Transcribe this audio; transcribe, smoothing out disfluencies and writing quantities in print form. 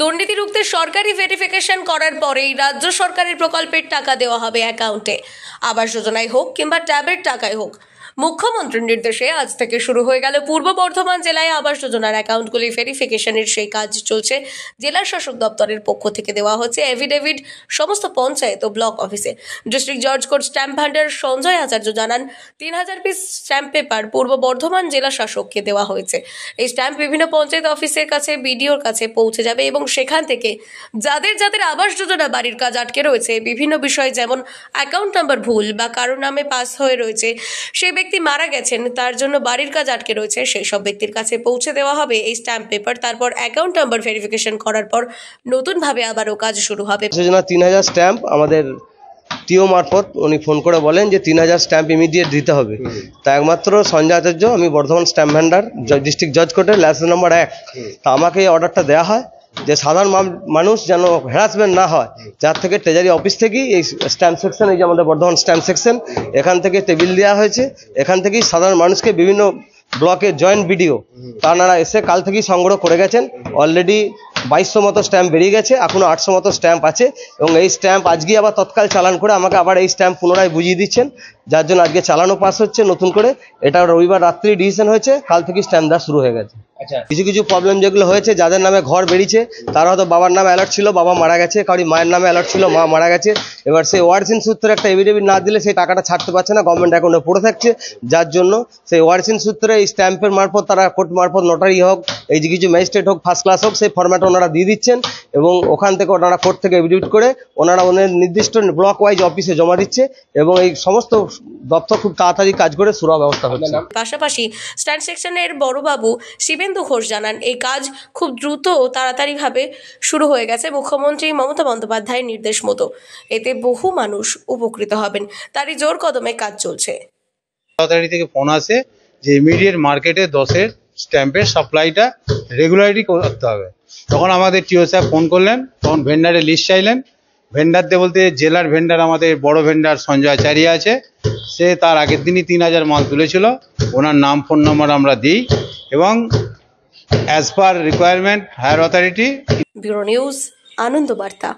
দুর্নীতি রুখতে সরকারি ভেরিফিকেশন করার পরেই রাজ্য সরকারের প্রকল্পের টাকা দেওয়া হবে অ্যাকাউন্টে। আবাস যোজনায় হোক কিংবা ট্যাবের টাকায় হোক, মুখ্যমন্ত্রীর নির্দেশে আজ থেকে শুরু হয়ে গেল পূর্ব বর্ধমান জেলায় আবাস যোজনার অ্যাকাউন্টগুলি ভেরিফিকেশনের সেই কাজ চলছে। জেলা শাসক দপ্তরের পক্ষ থেকে দেওয়া হচ্ছে এভিডেভিট সমস্ত পঞ্চায়েত ও ব্লক অফিসে। ডিস্ট্রিক্ট জজ কোর্ট স্ট্যাম্প ভান্ডার সঞ্জয় আচার্য জানান, 3000 পিস স্ট্যাম্প পেপার পূর্ব বর্ধমান জেলা শাসককে দেওয়া হয়েছে। এই স্ট্যাম্প বিভিন্ন পঞ্চায়েত অফিসের কাছে, বিডিওর কাছে পৌঁছে যাবে এবং সেখান থেকে যাদের যাদের আবাস যোজনা বাড়ির কাজ আটকে রয়েছে, বিভিন্ন বিষয় যেমন অ্যাকাউন্ট নাম্বার ভুল বা কারোর নামে পাস হয়ে রয়েছে, সেই ব্যক্তি মারা গেছেন, তার জন্য বাড়ির কাজ আটকে রয়েছে, সেই সব ব্যক্তির কাছে পৌঁছে দেওয়া হবে এই স্ট্যাম্প পেপার। তারপর অ্যাকাউন্ট নাম্বার ভেরিফিকেশন করার পর নতুনভাবে আবারও কাজ শুরু হবে। যোজনা 3000 স্ট্যাম্প আমাদের টিও মারফত উনি ফোন করে বলেন যে 3000 স্ট্যাম্প ইমিডিয়েট দিতে হবে। তা একমাত্র সঞ্জয় আচার্য, আমি বর্ধমান স্ট্যাম্প ভান্ডার ডিস্ট্রিক্ট জজ কোর্টের লাইসেন্স নম্বর 1, তা আমাকে এই অর্ডারটা দেওয়া হয় যে সাধারণ মানুষ যেন হ্যারাসমেন্ট না হয়, যার থেকে ট্রেজারি অফিস থেকেই এই স্ট্যাম্প সেকশন, এই যে আমাদের বর্ধমান স্ট্যাম্প সেকশন, এখান থেকে টেবিল দেওয়া হয়েছে। এখান থেকেই সাধারণ মানুষকে বিভিন্ন ব্লকে জয়েন্ট বিডিও তারা এসে কাল থেকেই সংগ্রহ করে গেছেন। অলরেডি 2200 মতো স্ট্যাম্প বেরিয়ে গেছে, এখনো 800 মতো স্ট্যাম্প আছে এবং এই স্ট্যাম্প আজকে আবার তৎকাল চালান করে আমাকে আবার এই স্ট্যাম্প পুনরায় বুঝিয়ে দিচ্ছেন, যার জন্য আজকে চালানো পাস হচ্ছে নতুন করে। এটা রবিবার রাত্রি ডিসিশন হয়েছে, কাল থেকে স্ট্যাম্প দেওয়া শুরু হয়ে গেছে। কিছু কিছু প্রবলেম যেগুলো হয়েছে, যাদের নামে ঘর বেরিয়েছে তারা হয়তো বাবার নামে অ্যালার্ট ছিল, বাবা মারা গেছে, কারোর মায়ের নামে অ্যালার্ট ছিল, মা মারা গেছে। এবার সেই ওয়ারিশিন সূত্রে একটা এভিডেভিট না দিলে সেই টাকাটা ছাড়তে পারছে না, গভর্নমেন্ট অ্যাকাউন্টে পড়ে থাকছে, যার জন্য সেই ওয়ারিশিন সূত্রে এই স্ট্যাম্পের মারফত তারা কোর্ট মারফত নোটারি হোক, এই যে কিছু ম্যাজিস্ট্রেট হোক, ফার্স্ট ক্লাস হোক, সেই ফরম্যাট ওনারা দিয়ে দিচ্ছেন এবং ওখান থেকে ওনারা কোর্ট থেকে এভিডেভিট করে ওনারা ওনার নির্দিষ্ট ব্লক ওয়াইজ অফিসে জমা দিচ্ছে এবং এই সমস্ত দপ্তর খুব তাড়াতাড়ি কাজ করে সুরা ব্যবস্থা হচ্ছে। পাশাপাশি স্ট্যাম্প সেকশনের বড়বাবু শিবেন্দু ঘোষ জানান, এই কাজ খুব দ্রুত ও তাড়াতাড়িভাবে শুরু হয়ে গেছে মুখ্যমন্ত্রী মমতা বন্দ্যোপাধ্যায়ের নির্দেশ মতো। এতে বহু মানুষ উপকৃত হবেন, তারই জোর কদমে কাজ চলছে। অথরিটি থেকে ফোন আসে যে ইমিডিয়েট মার্কেটে 10-এর স্ট্যাম্পের সাপ্লাইটা রেগুলারিটি করতে হবে। তখন আমাদের টিও স্যার ফোন করলেন, তখন ভেন্ডারের লিস্ট চাইলেন। ভেন্ডারদের বলতে জেলার ভেন্ডার আমাদের বড় ভেন্ডার সঞ্জয় আচার্য আছে, সে তার আগের দিনই 3000 মাল তুলেছিল। ওনার নাম ফোন নম্বর আমরা দিই এবং as per requirement higher authority. Bureau news, Ananda বার্তা।